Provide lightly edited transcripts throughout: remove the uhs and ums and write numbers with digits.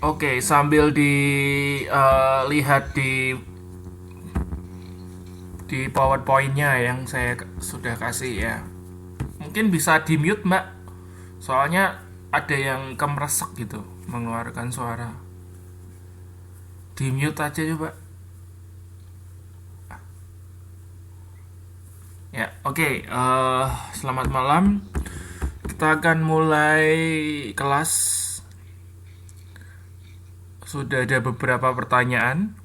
Oke, sambil dilihat di PowerPoint-nya yang saya sudah kasih ya. Mungkin bisa di mute Mbak, soalnya ada yang kemeresek gitu mengeluarkan suara. Di mute aja coba. Ya, oke. Selamat malam. Kita akan mulai kelas. Sudah ada beberapa pertanyaan.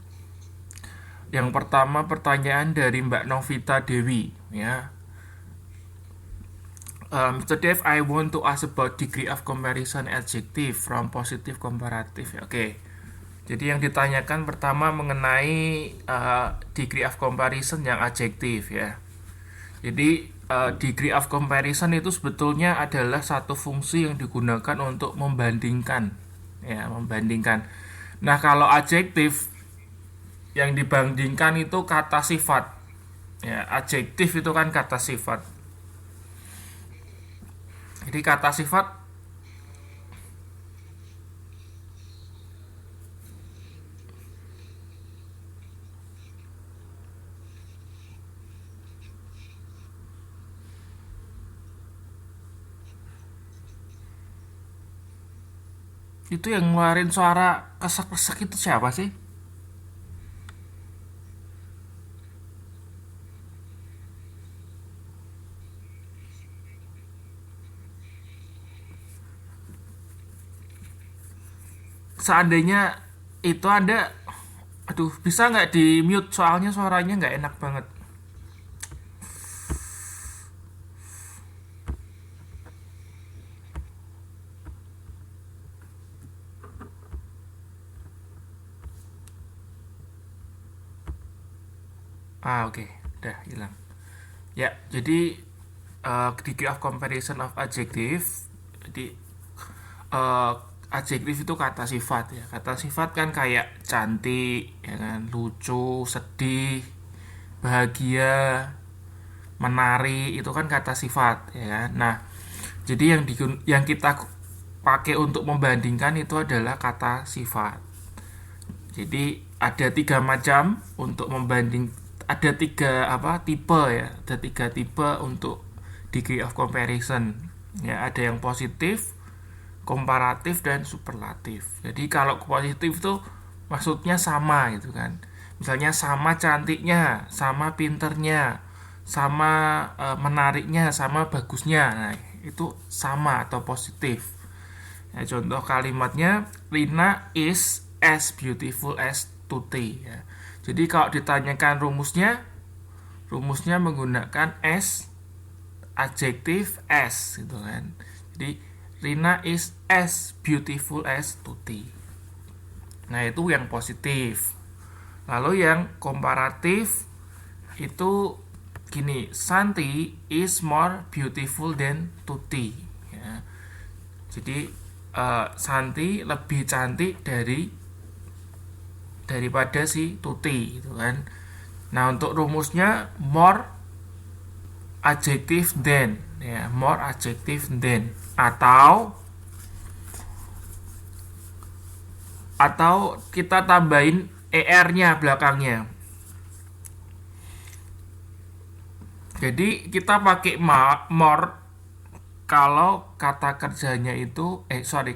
Yang pertama pertanyaan dari Mbak Novita Dewi ya. Mr. Dev, I want to ask about degree of comparison adjective from positive comparative. Oke. Jadi yang ditanyakan pertama mengenai degree of comparison yang adjektif ya. Jadi degree of comparison itu sebetulnya adalah satu fungsi yang digunakan untuk membandingkan ya, membandingkan. Nah, kalau adjektif yang dibandingkan itu kata sifat. Ya, adjektif itu kan kata sifat. Jadi kata sifat itu yang ngeluarin suara kesek-kesek itu siapa sih? Seandainya itu ada, aduh bisa nggak di mute soalnya suaranya nggak enak banget. Oke, udah hilang. Ya, jadi degree of comparison of adjective. Jadi uh, adjektif itu kata sifat ya. Kata sifat kan kayak cantik, ya kan, lucu, sedih, bahagia, menari itu kan kata sifat ya kan. Nah, jadi yang kita pakai untuk membandingkan itu adalah kata sifat. Jadi ada tiga macam untuk membanding, ada tiga tipe ya, ada tiga tipe untuk degree of comparison ya. Ada yang positif, komparatif, dan superlatif. Jadi kalau positif itu maksudnya sama gitu kan, misalnya sama cantiknya, sama pinternya, sama menariknya, sama bagusnya. Nah, itu sama atau positif ya. Contoh kalimatnya, Rina is as beautiful as Tuti ya. Jadi kalau ditanyakan rumusnya menggunakan as, adjektif as gitu kan. Jadi Rina is as beautiful as Tuti. Nah, itu yang positif. Lalu yang komparatif itu gini, Santi is more beautiful than Tuti ya. Jadi Santi lebih cantik daripada si Tuti gitu kan. Nah, untuk rumusnya more adjective than ya, more adjective than, atau kita tambahin er-nya belakangnya. Jadi kita pakai more kalau kata kerjanya itu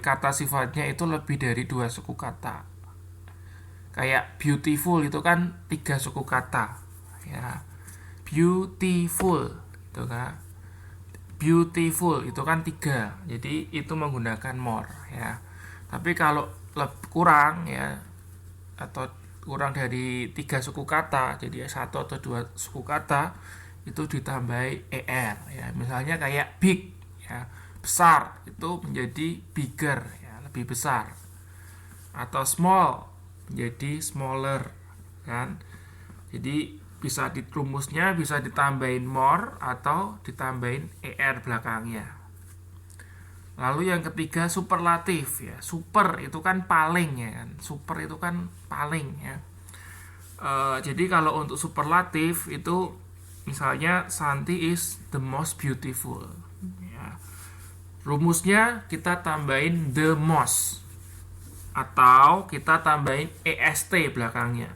kata sifatnya itu lebih dari dua suku kata. Kayak beautiful itu kan tiga suku kata ya. Beautiful itu kan, beautiful itu kan tiga, jadi itu menggunakan more ya. Tapi kalau kurang ya, atau kurang dari tiga suku kata, jadi satu atau dua suku kata, itu ditambahi er ya. Misalnya kayak big ya, besar, itu menjadi bigger ya, lebih besar. Atau small menjadi smaller kan. Jadi bisa rumusnya bisa ditambahin more atau ditambahin er belakangnya. Lalu yang ketiga superlatif ya. Super itu kan paling ya kan. Super itu kan paling ya. Jadi kalau untuk superlatif itu misalnya Santi is the most beautiful ya. Rumusnya kita tambahin the most. atau kita tambahin est belakangnya.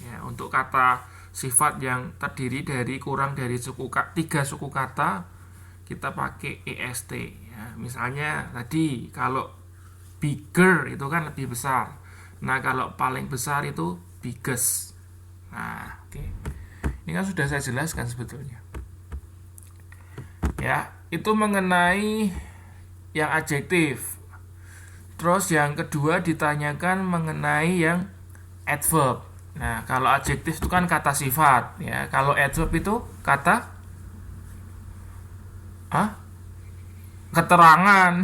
Ya, untuk kata sifat yang terdiri dari kurang dari 3 suku kata, kita pakai est. Ya, misalnya tadi kalau bigger itu kan lebih besar. Nah, kalau paling besar itu biggest. Nah, oke. Ini kan sudah saya jelaskan sebetulnya. Ya, itu mengenai yang adjektif. Terus yang kedua ditanyakan mengenai yang adverb. Nah, kalau adjektif itu kan kata sifat, ya. Kalau adverb itu kata keterangan.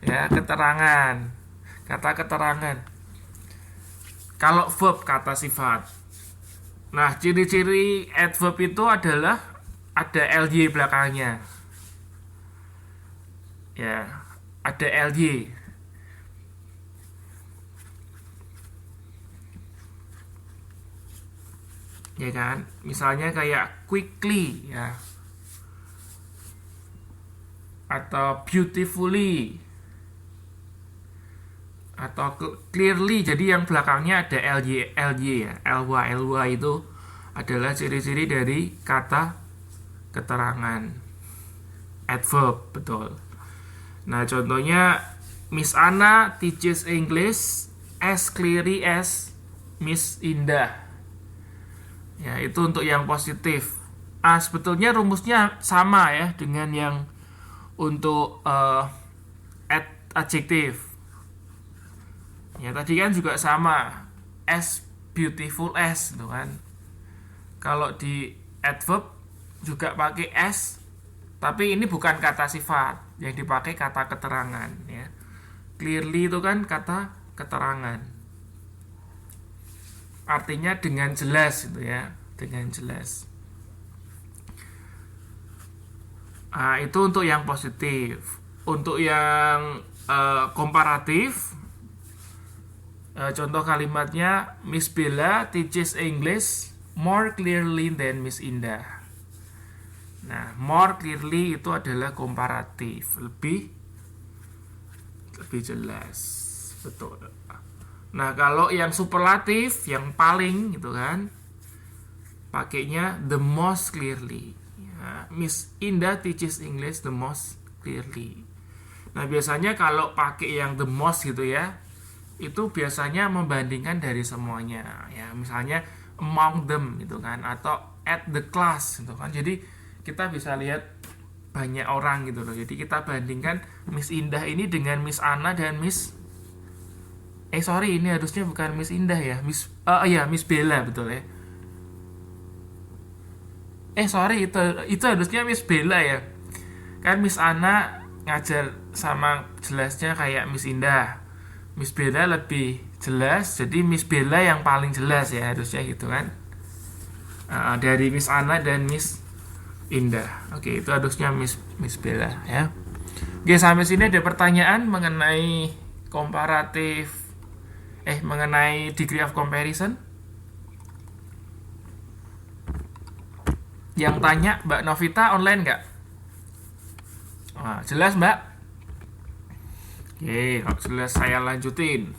Ya, keterangan. Kata keterangan. Kalau verb kata sifat. Nah, ciri-ciri adverb itu adalah ada ly belakangnya. Ya, ada ly. Ya kan? Misalnya kayak quickly, ya. Atau beautifully. Atau clearly. Jadi yang belakangnya ada ly ya. ly itu adalah ciri-ciri dari kata keterangan. Adverb, betul. Nah, contohnya Miss Anna teaches English as clearly as Miss Indah. Ya, itu untuk yang positif. Sebetulnya rumusnya sama ya dengan yang untuk adjektif. Ya, tadi kan juga sama, as beautiful as, gitu kan. Kalau di adverb juga pakai as, tapi ini bukan kata sifat, yang dipakai kata keterangan, ya. Clearly itu kan kata keterangan. Artinya dengan jelas, gitu ya, dengan jelas. Itu untuk yang positif. Untuk yang komparatif, contoh kalimatnya, Miss Bella teaches English more clearly than Miss Indah. Nah, more clearly itu adalah komparatif, lebih jelas, betul. Nah, kalau yang superlatif, yang paling gitu kan, pakainya the most clearly. Ya, Miss Indah teaches English the most clearly. Nah, biasanya kalau pakai yang the most gitu ya, itu biasanya membandingkan dari semuanya. Ya, misalnya among them gitu kan, atau at the class gitu kan. Jadi kita bisa lihat banyak orang gitu loh. Jadi kita bandingkan Miss Indah ini dengan Miss Anna dan Miss ini harusnya bukan Miss Indah ya, Miss Bella, betul ya. Itu harusnya Miss Bella ya. Kan Miss Anna ngajar sama jelasnya kayak Miss Indah. Miss Bella lebih jelas, jadi Miss Bella yang paling jelas ya, harusnya gitu kan. Dari Miss Anna dan Miss Indah. Oke, itu harusnya Miss Bella ya. Oke, sampai sini ada pertanyaan mengenai komparatif, mengenai degree of comparison. Yang tanya Mbak Novita online nggak? Jelas Mbak? Oke, kalau jelas saya lanjutin.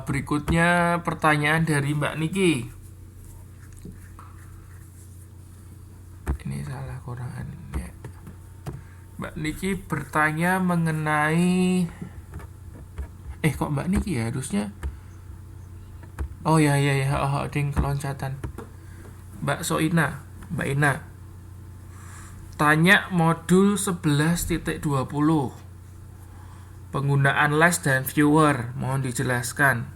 Berikutnya pertanyaan dari Mbak Niki. Ini salah kurangan ya. Mbak Niki bertanya mengenai kok Mbak Niki ya harusnya. Oh ya, ding keloncatan. Mbak Ina tanya modul 11.20 penggunaan less dan fewer, mohon dijelaskan.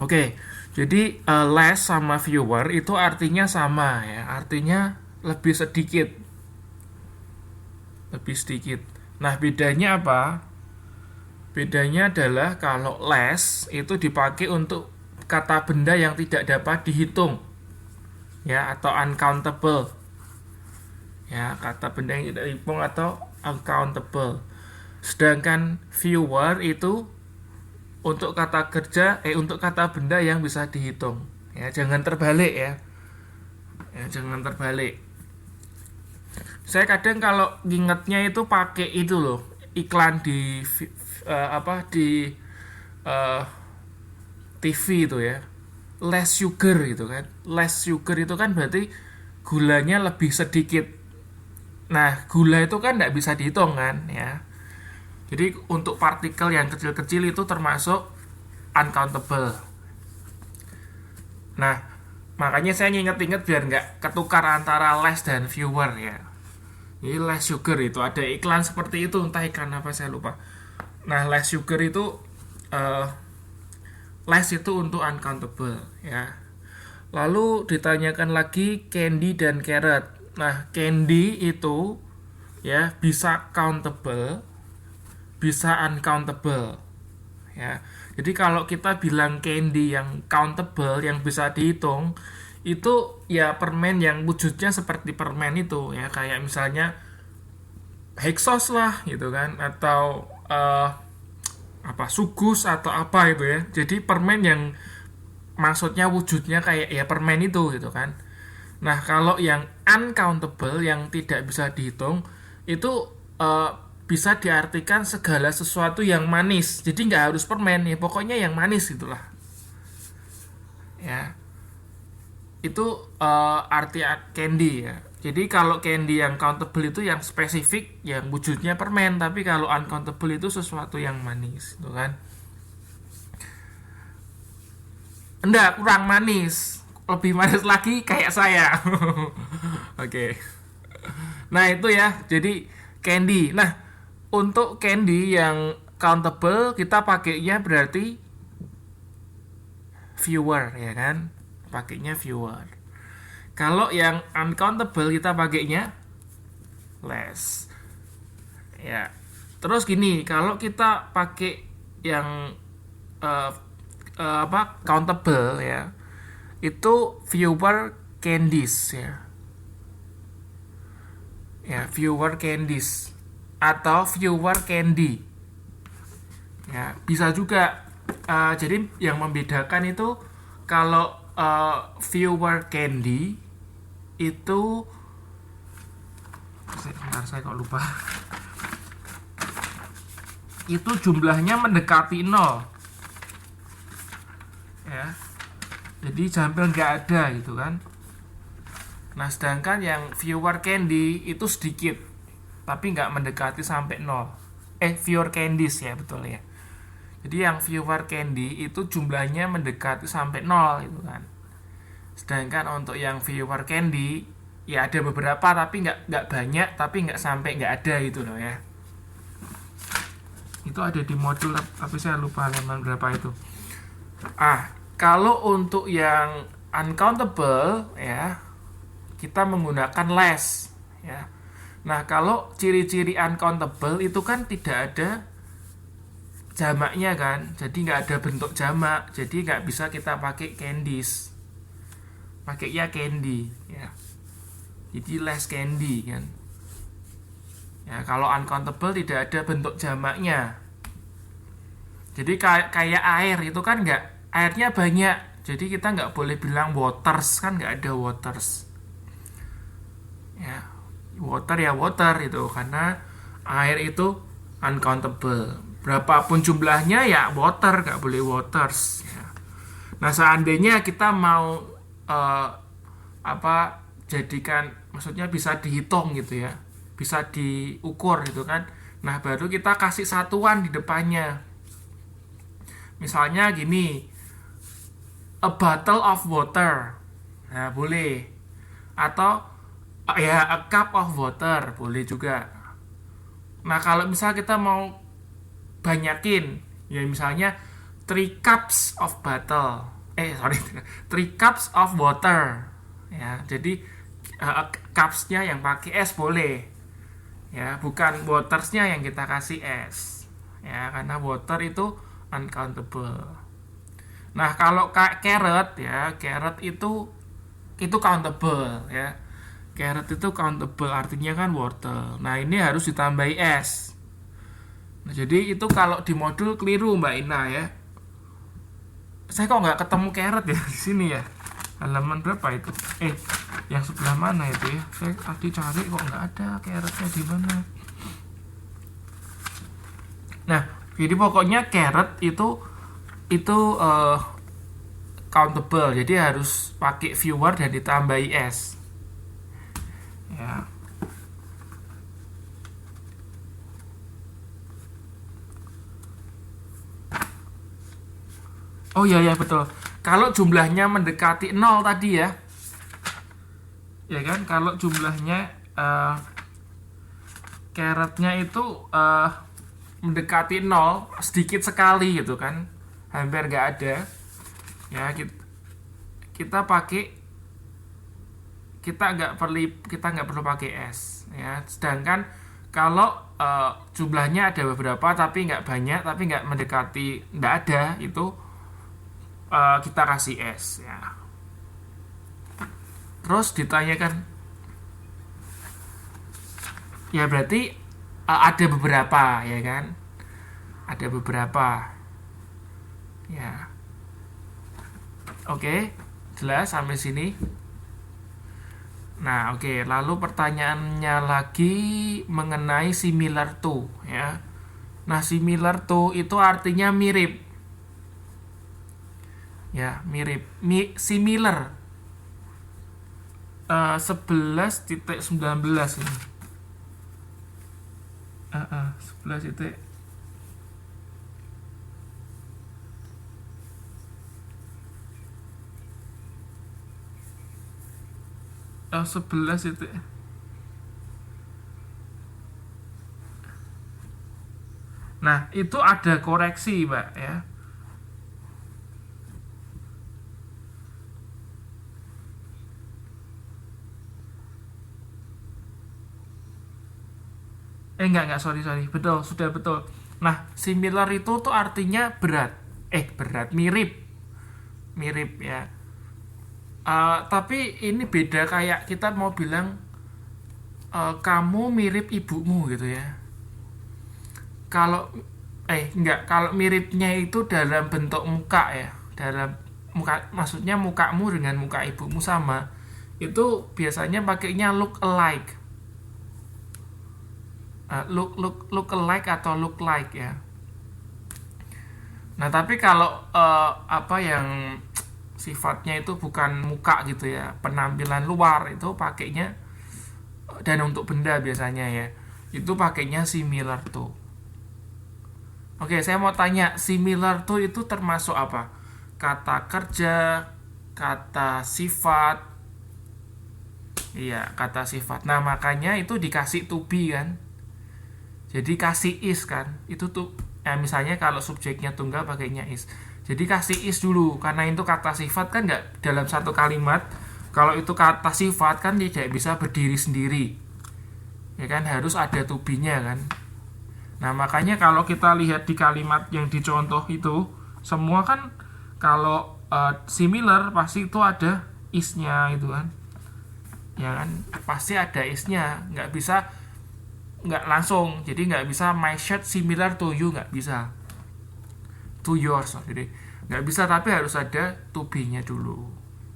Oke, jadi less sama fewer itu artinya sama ya, artinya lebih sedikit. Nah, bedanya apa? Bedanya adalah kalau less itu dipakai untuk kata benda yang tidak dapat dihitung, ya, atau uncountable. Ya, kata benda yang tidak dihitung atau uncountable. Sedangkan fewer itu untuk kata kerja, untuk kata benda yang bisa dihitung. Ya, jangan terbalik ya. Jangan terbalik. Saya kadang kalau ngingetnya itu pakai itu loh, iklan di di eh, TV itu ya, less sugar gitu kan. Less sugar itu kan berarti gulanya lebih sedikit. Nah, gula itu kan nggak bisa dihitung kan ya. Jadi untuk partikel yang kecil-kecil itu termasuk uncountable. Nah, makanya saya nginget-inget biar nggak ketukar antara less dan fewer ya. Ini less sugar itu ada iklan seperti itu, entah iklan apa saya lupa. Nah, less sugar itu uh, less itu untuk uncountable ya. Lalu ditanyakan lagi candy dan carrot. Nah, candy itu ya bisa countable, bisa uncountable ya. Jadi kalau kita bilang candy yang countable, yang bisa dihitung, itu ya permen yang wujudnya seperti permen itu ya, kayak misalnya Hexos lah gitu kan, atau apa sugus atau apa itu ya. Jadi permen yang maksudnya wujudnya kayak ya permen itu gitu kan. Nah, kalau yang uncountable, yang tidak bisa dihitung, itu bisa diartikan segala sesuatu yang manis. Jadi nggak harus permen ya, pokoknya yang manis gitulah. Ya, itu arti candy ya. Jadi kalau candy yang countable itu yang spesifik, yang wujudnya permen, tapi kalau uncountable itu sesuatu yang manis, gitu kan? Enggak, kurang manis. Lebih manis lagi kayak saya. Oke. Nah, itu ya. Jadi candy. Nah, untuk candy yang countable kita pakainya berarti fewer ya kan? Pakainya fewer. Kalau yang uncountable kita pakainya less. Ya. Terus gini, kalau kita pakai yang countable ya, itu fewer candies ya. Ya, fewer candies atau fewer candy. Ya, bisa juga. Jadi yang membedakan itu kalau fewer candy itu sebentar saya kok lupa. Itu jumlahnya mendekati 0. Ya. Jadi hampir nggak ada gitu kan. Nah, sedangkan yang fewer candy itu sedikit, tapi nggak mendekati sampai 0. Fewer candies ya, betul ya. Jadi yang fewer candy itu jumlahnya mendekati sampai 0 gitu kan. Sedangkan untuk yang fewer candy ya ada beberapa tapi nggak banyak, tapi nggak sampai nggak ada gitu loh ya. Itu ada di modul tapi saya lupa halaman berapa itu. Kalau untuk yang uncountable ya kita menggunakan less ya. Nah, kalau ciri-ciri uncountable itu kan tidak ada jamaknya kan, jadi nggak ada bentuk jamak, jadi nggak bisa kita pakai candies, pakainya candy ya. Jadi less candy kan ya. Kalau uncountable tidak ada bentuk jamaknya, jadi kayak air itu kan nggak, airnya banyak, jadi kita nggak boleh bilang waters kan, nggak ada waters ya. Water ya water itu karena air itu uncountable, berapapun jumlahnya ya water, nggak boleh waters ya. Nah, seandainya kita mau jadikan, maksudnya bisa dihitung gitu ya, bisa diukur gitu kan. Nah, baru kita kasih satuan di depannya. Misalnya gini, a bottle of water, nah boleh, atau ya a cup of water boleh juga. Nah, kalau misalnya kita mau banyakin ya, misalnya 3 cups of bottle 3 cups of water ya. Jadi cupsnya yang pakai es boleh ya, bukan watersnya yang kita kasih es ya, karena water itu uncountable. Nah, kalau carrot ya, carrot itu countable ya. Carrot itu countable, artinya kan wortel. Nah, ini harus ditambahi es. Nah, jadi itu kalau di modul keliru Mbak Ina ya. Saya kok nggak ketemu carrot ya di sini ya. Halaman berapa itu? Yang sebelah mana itu ya? Saya tadi cari kok nggak ada caretnya di mana. Nah, jadi pokoknya caret itu countable. Jadi harus pakai viewer dan ditambahi s. Ya. Oh iya ya betul. Kalau jumlahnya mendekati 0 tadi ya. Ya kan, kalau jumlahnya caretnya itu mendekati 0 sedikit sekali gitu kan. Hampir nggak ada. Ya, kita pakai kita nggak perlu pakai s ya. Sedangkan kalau jumlahnya ada beberapa tapi nggak banyak, tapi nggak mendekati nggak ada, itu kita kasih s ya. Terus ditanyakan ya, berarti ada beberapa ya kan, ada beberapa ya. Oke, jelas sampai sini. Nah, oke, lalu pertanyaannya lagi mengenai similar to ya. Nah, similar to itu artinya mirip. Ya, mirip. Similar 11.19 ini. 11 titik 11 titik. Nah, itu ada koreksi, Mbak ya. Enggak, sorry. Betul, sudah betul. Nah, similar itu tuh artinya berat. Mirip. Mirip ya. Tapi ini beda, kayak kita mau bilang kamu mirip ibumu gitu ya. Kalau kalau miripnya itu dalam bentuk muka ya. Dalam muka, maksudnya mukamu dengan muka ibumu sama. Itu biasanya pakainya look alike. Look alike atau look like ya. Nah, tapi kalau apa yang sifatnya itu bukan muka gitu ya, penampilan luar, itu pakainya, dan untuk benda biasanya ya, itu pakainya similar to. Oke, saya mau tanya, similar to itu termasuk apa? Kata kerja, kata sifat. Iya, kata sifat. Nah, makanya itu dikasih to be kan. Jadi kasih is kan. Itu tuh ya, misalnya kalau subjeknya tunggal pakainya is. Jadi kasih is dulu, karena itu kata sifat kan nggak dalam satu kalimat. Kalau itu kata sifat kan tidak bisa berdiri sendiri. Ya kan, harus ada to be-nya kan. Nah, makanya kalau kita lihat di kalimat yang dicontoh itu, semua kan kalau similar pasti itu ada is-nya itu kan. Ya kan, pasti ada is-nya, nggak langsung. Jadi nggak bisa my shirt similar to you, nggak bisa. To yours, jadi nggak bisa, tapi harus ada to be-nya dulu.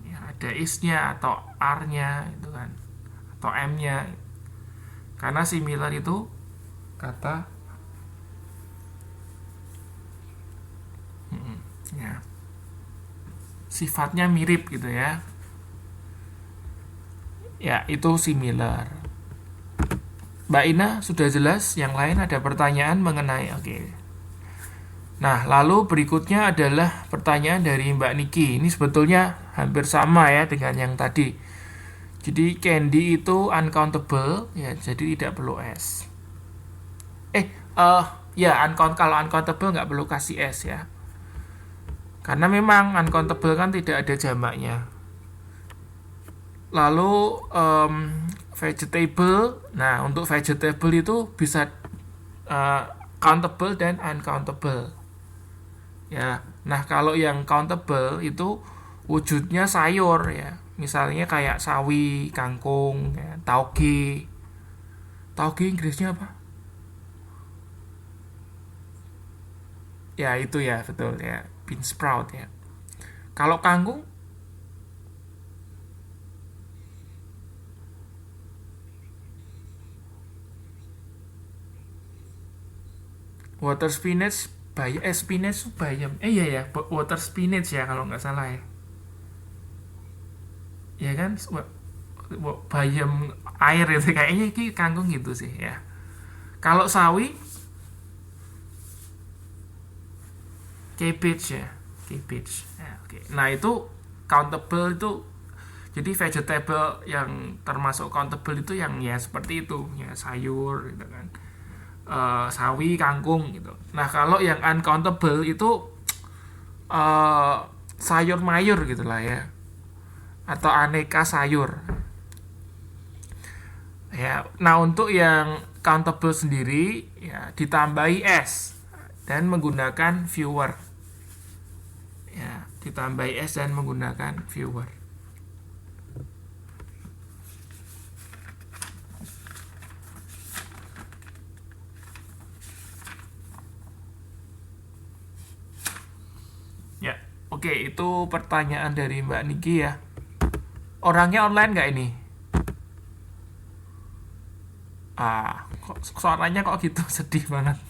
Ya, ada is-nya atau are-nya itu kan, atau m-nya. Karena similar itu kata ya, sifatnya mirip gitu ya. Ya, itu similar. Mbak Ina sudah jelas? Yang lain ada pertanyaan mengenai oke. Nah, lalu berikutnya adalah pertanyaan dari Mbak Niki. Ini sebetulnya hampir sama ya dengan yang tadi. Jadi candy itu uncountable ya, jadi tidak perlu s. Kalau uncountable nggak perlu kasih s ya. Karena memang uncountable kan tidak ada jamaknya. Lalu vegetable. Nah, untuk vegetable itu bisa countable dan uncountable. Ya. Nah, kalau yang countable itu wujudnya sayur ya. Misalnya kayak sawi, kangkung, ya, tauge. Tauge Inggrisnya apa? Ya, itu ya, betul ya. Bean sprout ya. Kalau kangkung Water spinach, spinach bayam. Iya ya, water spinach ya kalau nggak salah ya. Ya kan, bayam air itu kayaknya ini kangkung gitu sih ya. Kalau sawi, cabbage ya, cabbage. Ya, oke. Nah itu countable itu, jadi vegetable yang termasuk countable itu yang ya seperti itu ya, sayur gitu kan. Sawi, kangkung gitu. Nah kalau yang uncountable itu eh, sayur mayur gitulah ya, atau aneka sayur ya. Nah untuk yang countable sendiri ya ditambahi es dan menggunakan viewer ya, ditambahi es dan menggunakan viewer. Ya, oke, itu pertanyaan dari Mbak Niki ya. Orangnya online nggak ini? Kok suaranya kok gitu sedih banget.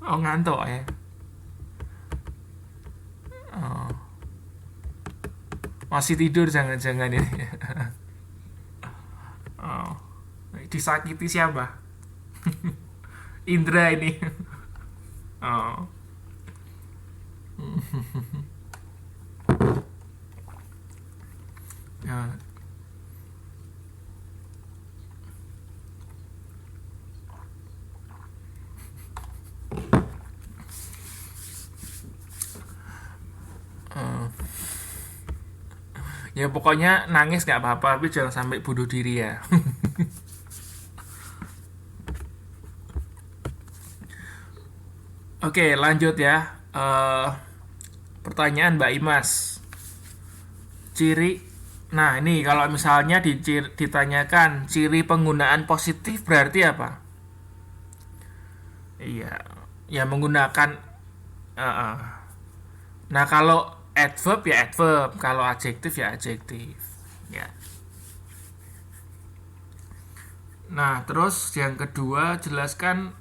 Oh, ngantuk ya. Oh, masih tidur jangan-jangan ini. Oh, disakiti siapa? Indra ini. Oh. Ya, eh, ya pokoknya nangis nggak apa-apa, tapi jangan sampai bunuh diri ya. Oke, lanjut ya. Pertanyaan Mbak Imas. Ciri. Nah, ini kalau misalnya ditanyakan ciri penggunaan positif berarti apa? Iya, ya menggunakan. eh, eh. Nah, kalau adverb ya adverb, kalau adjektif ya adjektif. Ya. Nah, terus yang kedua jelaskan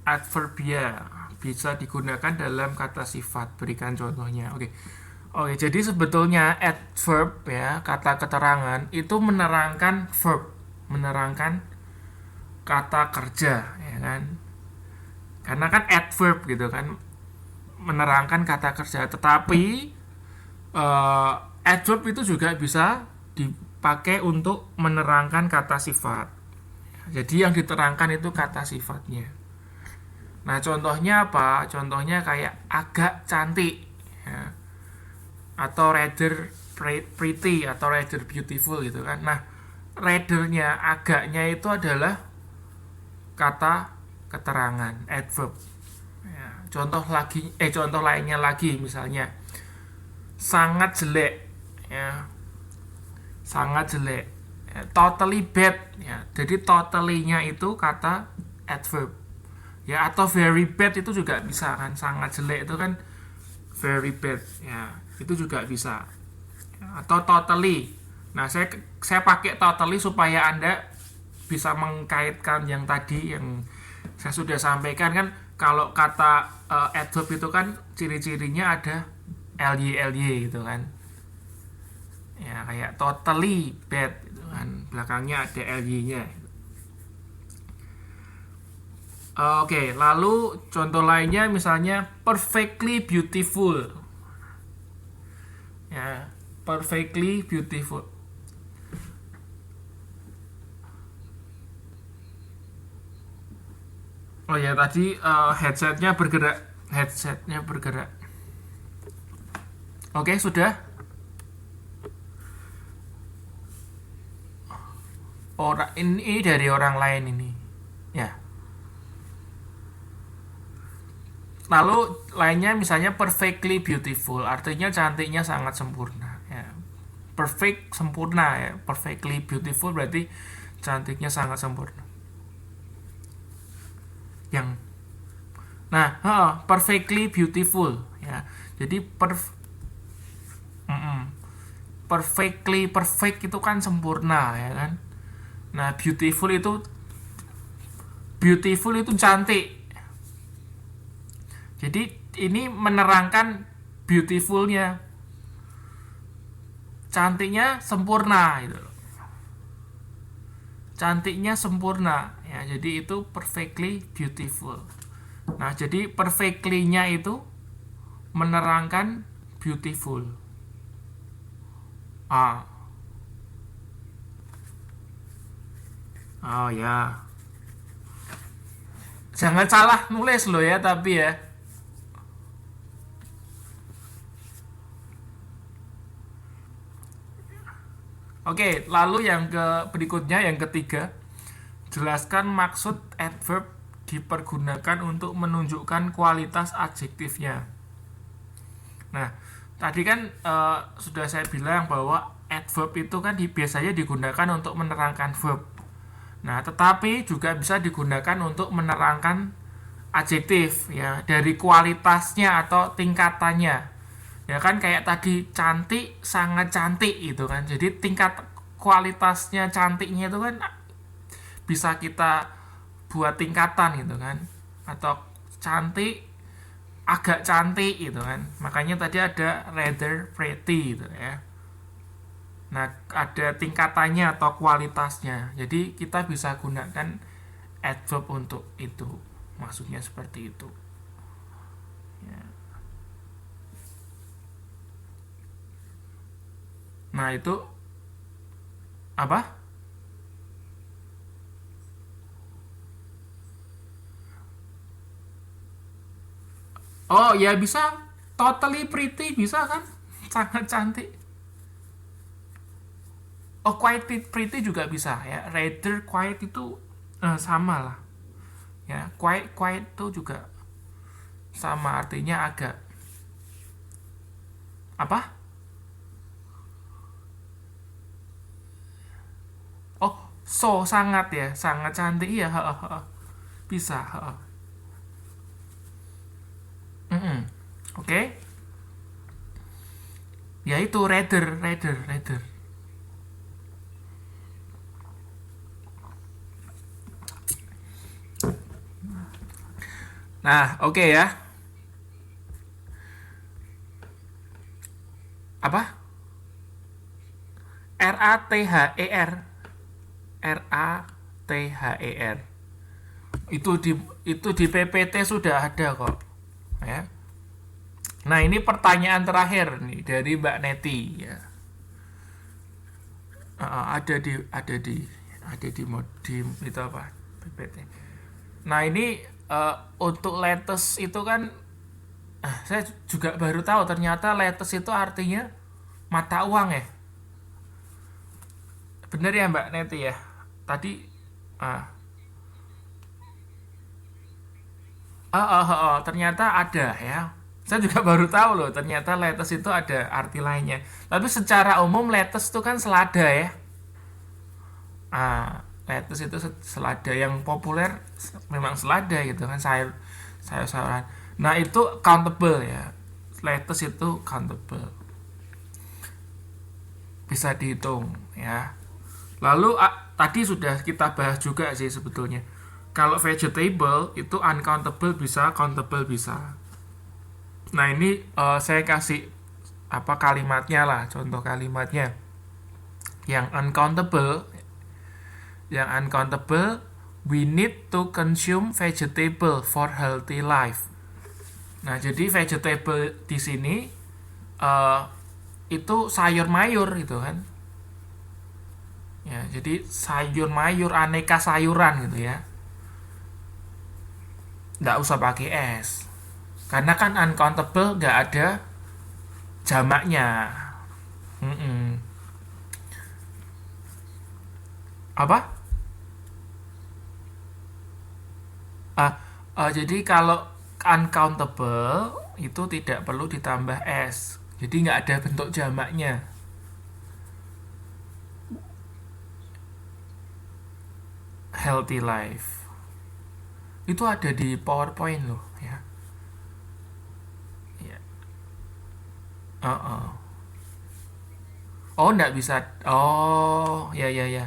adverbia bisa digunakan dalam kata sifat. Berikan contohnya. Oke. Oke, jadi sebetulnya adverb ya, kata keterangan itu menerangkan verb, menerangkan kata kerja, ya kan? Karena kan adverb gitu kan, menerangkan kata kerja. Tetapi adverb itu juga bisa dipakai untuk menerangkan kata sifat. Jadi yang diterangkan itu kata sifatnya. Nah, contohnya apa? Contohnya kayak agak cantik, ya, atau rather pretty, atau rather beautiful gitu kan. Nah, rathernya, agaknya itu adalah kata keterangan, adverb. Ya, contoh lainnya lagi misalnya sangat jelek, ya, sangat jelek, ya, totally bad, ya. Jadi totally-nya itu kata adverb, ya, atau very bad itu juga bisa kan, sangat jelek itu kan very bad, ya, itu juga bisa, ya, atau totally. Nah, saya pakai totally supaya Anda bisa mengkaitkan yang tadi yang saya sudah sampaikan kan. Kalau kata adverb itu kan ciri-cirinya ada ly gitu kan, ya, kayak totally bad gitu kan, belakangnya ada ly-nya. Oke, lalu contoh lainnya misalnya perfectly beautiful, ya, perfectly beautiful. Oh ya, tadi headsetnya bergerak. Oke, sudah. Orang ini dari orang lain ini, ya. Lalu lainnya misalnya perfectly beautiful, artinya cantiknya sangat sempurna, ya. Perfect, sempurna, ya. Perfectly beautiful berarti cantiknya sangat sempurna. Yang Nah, perfectly beautiful, ya. Jadi perfectly, perfect itu kan sempurna, ya kan. Nah, beautiful itu beautiful itu cantik. Jadi ini menerangkan beautifulnya, cantiknya sempurna gitu. Cantiknya sempurna ya, jadi itu perfectly beautiful. Nah, jadi perfectly-nya itu menerangkan beautiful. Oh ya, jangan salah nulis lo ya, tapi ya. Oke, lalu yang berikutnya, yang ketiga, jelaskan maksud adverb dipergunakan untuk menunjukkan kualitas adjektifnya. Nah, tadi kan sudah saya bilang bahwa adverb itu kan biasanya digunakan untuk menerangkan verb. Nah, tetapi juga bisa digunakan untuk menerangkan adjektif ya, dari kualitasnya atau tingkatannya. Ya kan kayak tadi cantik, sangat cantik itu kan. Jadi tingkat kualitasnya cantiknya itu kan bisa kita buat tingkatan gitu kan. Atau cantik, agak cantik gitu kan. Makanya tadi ada rather pretty gitu ya. Nah, ada tingkatannya atau kualitasnya. Jadi kita bisa gunakan adverb untuk itu. Maksudnya seperti itu. Ya. Nah, itu apa? Oh, ya bisa totally pretty bisa kan? Sangat cantik. Oh, quite pretty juga bisa ya. Rather quite itu sama lah. Ya, quite itu juga sama, artinya agak apa? Oh, so sangat ya, sangat cantik ya. Bisa. Oke. Ya itu rather. Nah, oke ya. Apa? RATHER. RATHER. Itu di itu di PPT sudah ada kok. Ya. Nah, ini pertanyaan terakhir nih dari Mbak Neti ya. Ada di itu apa? PPT. Nah, ini untuk latest itu kan saya juga baru tahu ternyata latest itu artinya mata uang ya. Bener ya Mbak Neti ya? Tadi ah ternyata ada ya. Saya juga baru tahu loh, ternyata lettuce itu ada arti lainnya. Tapi secara umum lettuce itu kan selada ya. Lettuce itu selada yang populer, memang selada gitu kan, sayur-sayuran. Nah, itu countable ya. Lettuce itu countable. Bisa dihitung ya. Lalu tadi sudah kita bahas juga sih sebetulnya. Kalau vegetable itu uncountable bisa, countable bisa. Nah, ini saya kasih apa kalimatnya lah, contoh kalimatnya. Yang uncountable, we need to consume vegetable for healthy life. Nah, jadi vegetable di sini uh, itu sayur mayur gitu kan. Ya, jadi sayur mayur, aneka sayuran gitu ya. Nggak usah pakai es. Karena kan uncountable nggak ada jamaknya. Mm-mm. Apa? Jadi kalau uncountable itu tidak perlu ditambah s. Jadi nggak ada bentuk jamaknya. Healthy life. Itu ada di PowerPoint loh ya. Ya. Uh-uh. Oh, nggak bisa. Oh, ya ya ya.